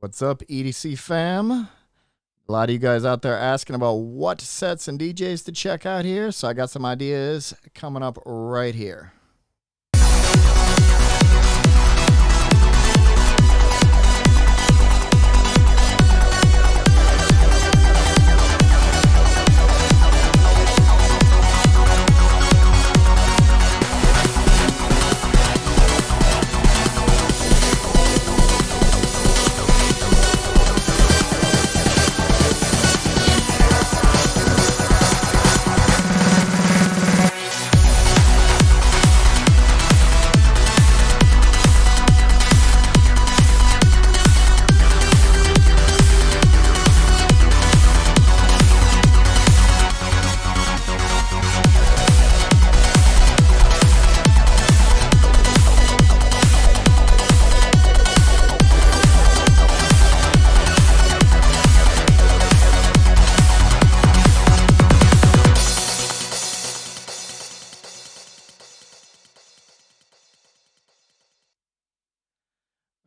What's up, EDC fam? A lot of you guys out there asking about what sets and DJs to check out here, so I got some ideas coming up right here.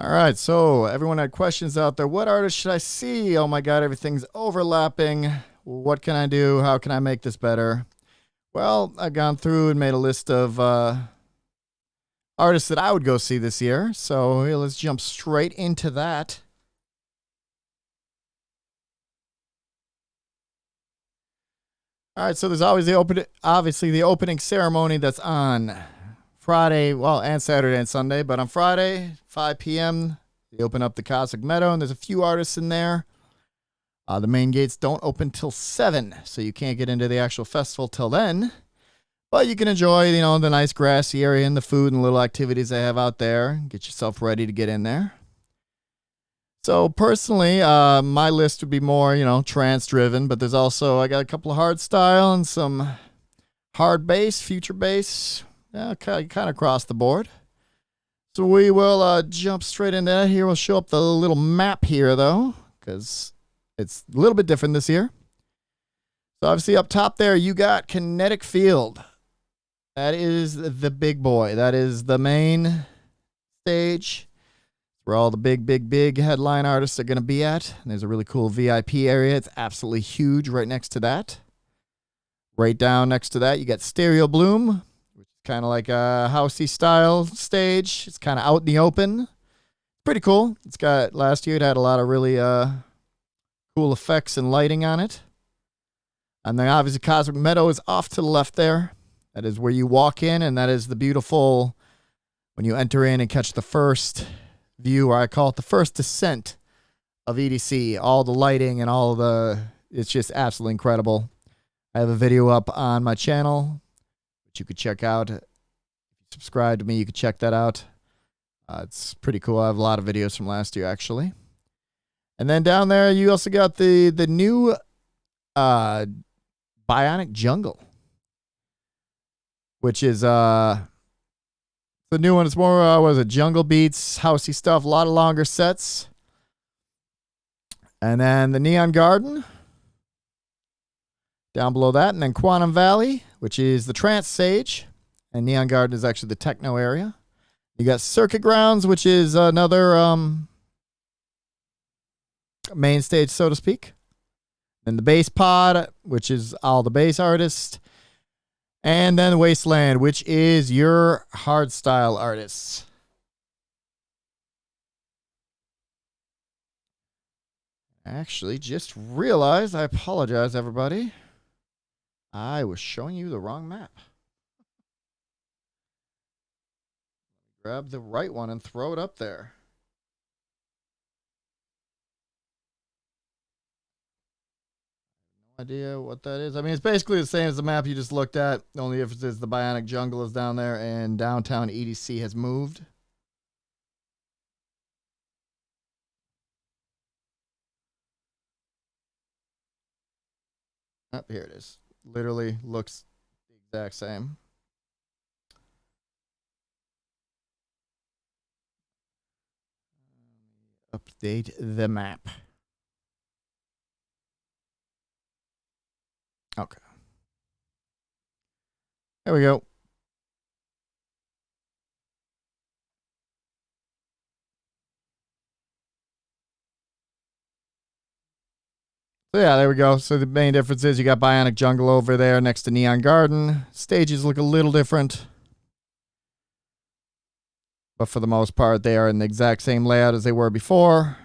All right, so everyone had questions out there. What artist should I see? Oh my God, everything's overlapping. What can I do? How can I make this better? Well, I've gone through and made a list of artists that I would go see this year. So here, let's jump straight into that. All right, so there's always obviously the opening ceremony that's on Friday, well, and Saturday and Sunday, but on Friday, 5 p.m., they open up the Cosmic Meadow, and there's a few artists in there. The main gates don't open till 7, so you can't get into the actual festival till then. But you can enjoy, the nice grassy area and the food and little activities they have out there. Get yourself ready to get in there. So personally, my list would be more, trance-driven, but there's also, I got a couple of hard style and some hard bass, future bass. Yeah, kind of across the board. So we will jump straight into that. Here we'll show up the little map here, though, because it's a little bit different this year. So obviously up top there, you got Kinetic Field. That is the big boy. That is the main stage where all the big headline artists are going to be at. And there's a really cool VIP area. It's absolutely huge right next to that. Right down next to that, you got Stereo Bloom. Kind of like a housey style stage. It's kind of out in the open. Pretty cool. It's got, last year it had a lot of really cool effects and lighting on it. And then obviously Cosmic Meadow is off to the left there. That is where you walk in, and that is the beautiful, when you enter in and catch the first view, or I call it the first descent of EDC. All the lighting and all the, it's just absolutely incredible. I have a video up on my channel you could check out. If you subscribe to me, you could check that out. It's pretty cool. I have a lot of videos from last year, actually. And then down there, you also got the new Bionic Jungle, which is the new one. It's more, what is it, jungle beats, housey stuff, a lot of longer sets. And then the Neon Garden down below that, and then Quantum Valley, which is the trance stage, and Neon Garden is actually the techno area. You got Circuit Grounds, which is another main stage, so to speak. And the Bass Pod, which is all the bass artists. And then Wasteland, which is your hardstyle artists. Actually, just realized, I apologize, everybody. I was showing you the wrong map. Grab the right one and throw it up there. No idea what that is. I mean, it's basically the same as the map you just looked at. The only difference is the Bionic Jungle is down there and downtown EDC has moved. Oh, here it is. Literally looks the exact same. Update the map. Okay. There we go. So yeah, there we go. So the main difference is you got Bionic Jungle over there next to Neon Garden. Stages look a little different, but for the most part, they are in the exact same layout as they were before.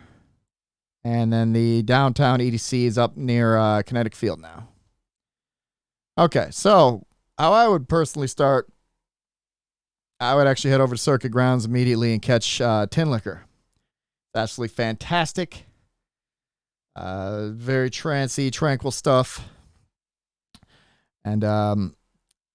And then the downtown EDC is up near Kinetic Field now. Okay, so how I would personally start, I would actually head over to Circuit Grounds immediately and catch Tin Liquor. It's absolutely fantastic. Very trancy, tranquil stuff. And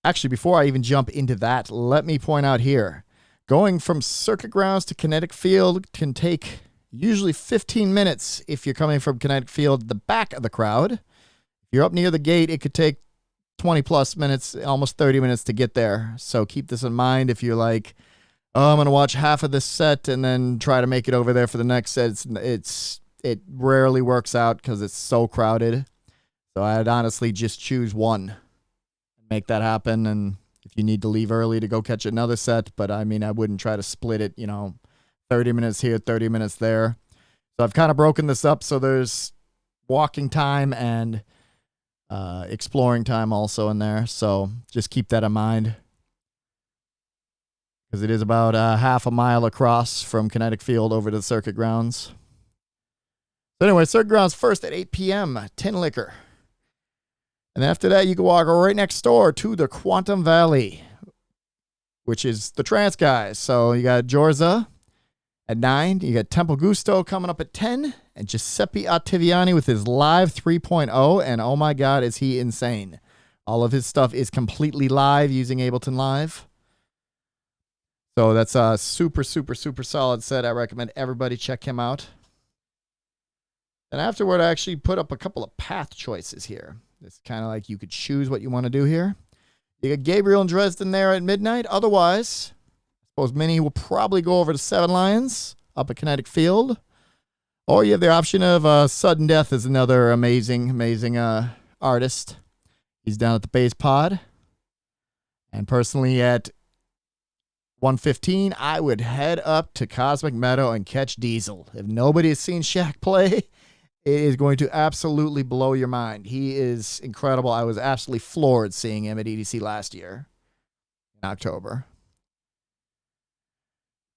actually, before I even jump into that, let me point out here, going from Circuit Grounds to Kinetic Field can take usually 15 minutes if you're coming from Kinetic Field, the back of the crowd. If you're up near the gate, it could take 20 plus minutes, almost 30 minutes to get there. So keep this in mind if you're like, oh, I'm going to watch half of this set and then try to make it over there for the next set. It rarely works out because it's so crowded. So I'd honestly just choose one and make that happen. And if you need to leave early to go catch another set, but I mean, I wouldn't try to split it, 30 minutes here, 30 minutes there. So I've kind of broken this up. So there's walking time and exploring time also in there. So just keep that in mind, because it is about half a mile across from Kinetic Field over to the Circuit Grounds. So anyway, Circuit Grounds first at 8 p.m., Tin Liquor. And then after that, you can walk right next door to the Quantum Valley, which is the trance guys. So you got Jorza at 9. You got Temple Gusto coming up at 10. And Giuseppe Ottaviani with his live 3.0. And oh my God, is he insane. All of his stuff is completely live using Ableton Live. So that's a super, super, super solid set. I recommend everybody check him out. And afterward, I actually put up a couple of path choices here. It's kind of like you could choose what you want to do here. You got Gabriel and Dresden there at midnight. Otherwise, I suppose Minnie will probably go over to Seven Lions up at Kinetic Field. Or you have the option of Sudden Death is another amazing, amazing artist. He's down at the Bass Pod. And personally at 1:15, I would head up to Cosmic Meadow and catch Diesel. If nobody has seen Shaq play, it is going to absolutely blow your mind. He is incredible. I was absolutely floored seeing him at EDC last year in October.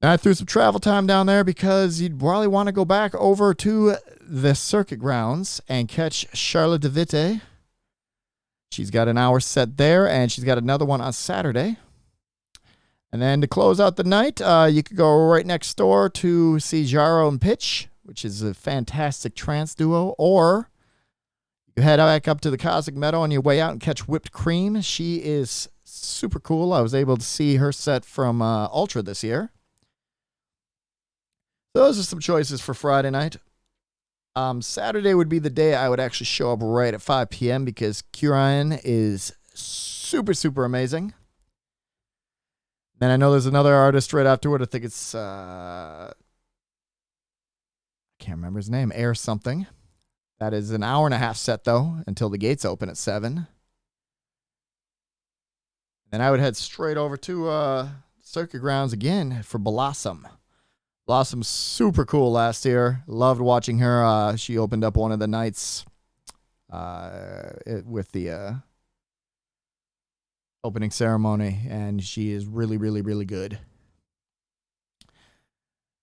And I threw some travel time down there because you'd probably want to go back over to the Circuit Grounds and catch Charlotte DeVitte. She's got an hour set there, and she's got another one on Saturday. And then to close out the night, you could go right next door to see Jaro and Pitch, which is a fantastic trance duo. Or you head back up to the Cosmic Meadow on your way out and catch Whipped Cream. She is super cool. I was able to see her set from Ultra this year. Those are some choices for Friday night. Saturday would be the day I would actually show up right at 5 p.m. because Curated is super, super amazing. Then I know there's another artist right afterward. I think it's, I can't remember his name, Air something. That is an hour and a half set, though, until the gates open at 7. And I would head straight over to Circuit Grounds again for Blossom. Blossom's super cool last year. Loved watching her. She opened up one of the nights with the opening ceremony, and she is really, really, really good.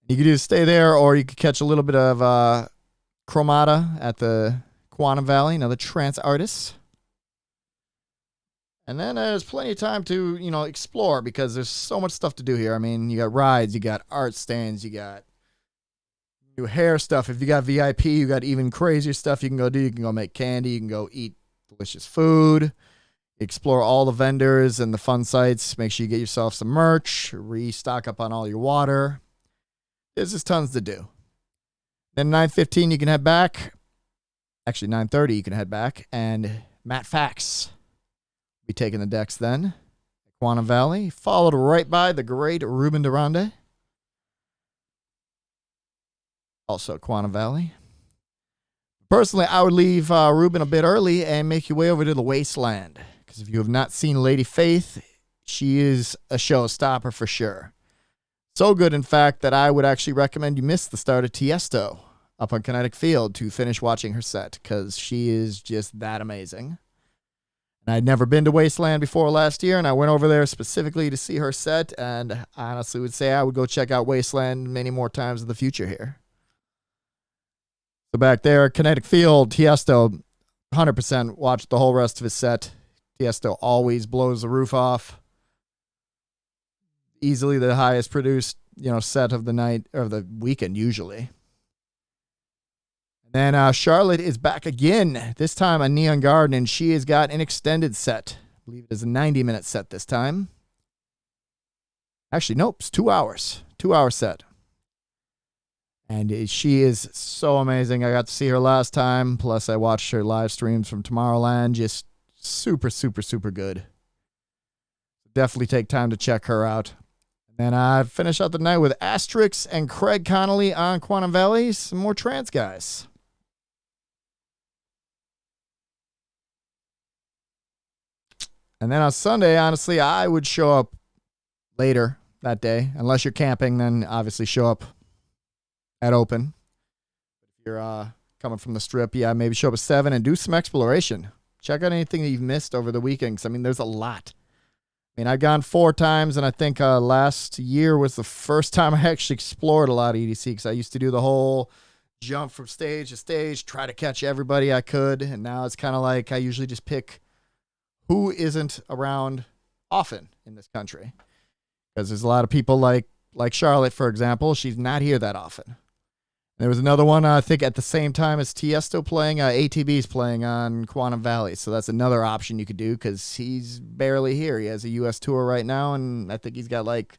You could either stay there, or you could catch a little bit of Chromata at the Quantum Valley, another trance artist. And then there's plenty of time to, explore, because there's so much stuff to do here. I mean, you got rides, you got art stands, you got new hair stuff. If you got VIP, you got even crazier stuff you can go do. You can go make candy. You can go eat delicious food. Explore all the vendors and the fun sites. Make sure you get yourself some merch. Restock up on all your water. There's just tons to do. Then 9:15, you can head back. Actually, 9:30, you can head back. And Matt Fax be taking the decks then. Quantum Valley, followed right by the great Ruben Durande. Also Quantum Valley. Personally, I would leave Ruben a bit early and make your way over to the Wasteland. Because if you have not seen Lady Faith, she is a showstopper for sure. So good, in fact, that I would actually recommend you miss the start of Tiesto. up on Kinetic Field to finish watching her set because she is just that amazing. And I'd never been to Wasteland before last year, and I went over there specifically to see her set, and I honestly would say I would go check out Wasteland many more times in the future here. So back there, Kinetic Field, Tiesto, 100% watched the whole rest of his set. Tiesto always blows the roof off. Easily the highest produced, set of the night, or the weekend usually. And then Charlotte is back again, this time on Neon Garden, and she has got an extended set. I believe it is a 90-minute set this time. Actually, nope, it's 2 hours. 2-hour set. And she is so amazing. I got to see her last time, plus I watched her live streams from Tomorrowland. Just super, super, super good. Definitely take time to check her out. And then I finish out the night with Asterix and Craig Connolly on Quantum Valley. Some more trance guys. And then on Sunday, honestly, I would show up later that day. Unless you're camping, then obviously show up at open. If you're coming from the strip, yeah, maybe show up at 7 and do some exploration. Check out anything that you've missed over the weekend. 'Cause, I mean, there's a lot. I mean, I've gone 4 times, and I think last year was the first time I actually explored a lot of EDC, because I used to do the whole jump from stage to stage, try to catch everybody I could, and now it's kind of like I usually just pick who isn't around often in this country. Because there's a lot of people like Charlotte, for example. She's not here that often. There was another one, I think, at the same time as Tiesto playing. ATB's playing on Quantum Valley. So that's another option you could do because he's barely here. He has a U.S. tour right now, and I think he's got like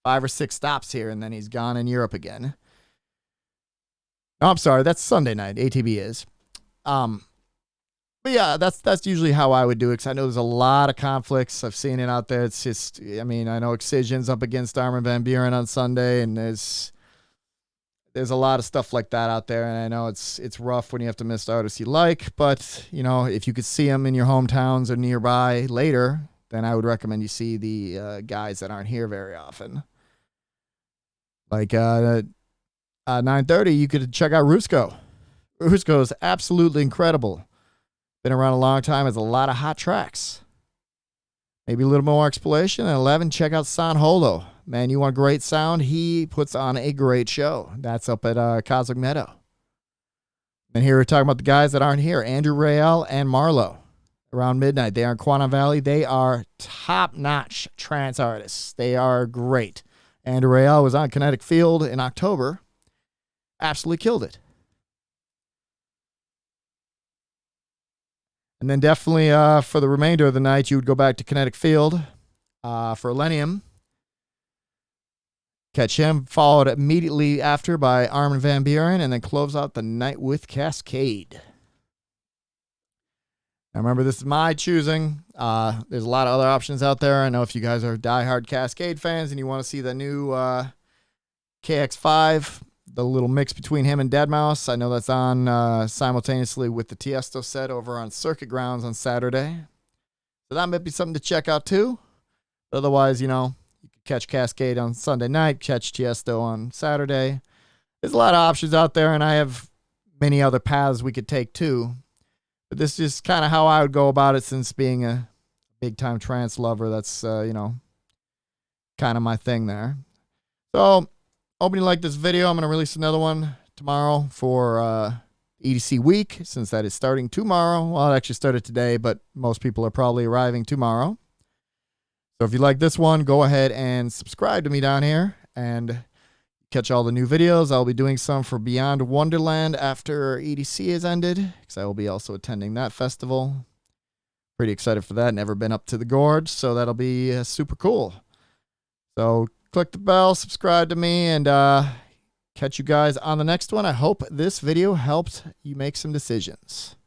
5 or 6 stops here, and then he's gone in Europe again. Oh, I'm sorry. That's Sunday night. ATB is. But yeah, that's usually how I would do it, because I know there's a lot of conflicts. I've seen it out there. It's just, I mean, I know Excision's up against Armin van Buuren on Sunday, and there's a lot of stuff like that out there, and I know it's rough when you have to miss artists you like, but, if you could see them in your hometowns or nearby later, then I would recommend you see the guys that aren't here very often. Like 9:30, you could check out Rusko. Rusko is absolutely incredible. Been around a long time, has a lot of hot tracks. Maybe a little more exploration. And 11, check out San Holo. Man, you want great sound? He puts on a great show. That's up at Cosmic Meadow. And here we're talking about the guys that aren't here. Andrew Rayel and Marlowe. Around midnight. They are in Quantum Valley. They are top-notch trance artists. They are great. Andrew Rayel was on Kinetic Field in October. Absolutely killed it. And then definitely for the remainder of the night, you would go back to Kinetic Field for Elenium. Catch him, followed immediately after by Armin van Buuren, and then close out the night with Cascade. Now remember, this is my choosing. There's a lot of other options out there. I know if you guys are diehard Cascade fans and you want to see the new KX5, the little mix between him and Deadmau5, I know that's on simultaneously with the Tiesto set over on Circuit Grounds on Saturday. So that might be something to check out too. But otherwise, you could catch Cascade on Sunday night, catch Tiesto on Saturday. There's a lot of options out there, and I have many other paths we could take too. But this is kind of how I would go about it, since being a big-time trance lover, that's, kind of my thing there. So, hoping you like this video. I'm going to release another one tomorrow for EDC week, since that is starting tomorrow. Well, it actually started today, but most people are probably arriving tomorrow. So if you like this one, go ahead and subscribe to me down here and catch all the new videos. I'll be doing some for Beyond Wonderland after EDC has ended, because I will be also attending that festival. Pretty excited for that. Never been up to the gorge, so that'll be super cool. So click the bell, subscribe to me, and catch you guys on the next one. I hope this video helped you make some decisions.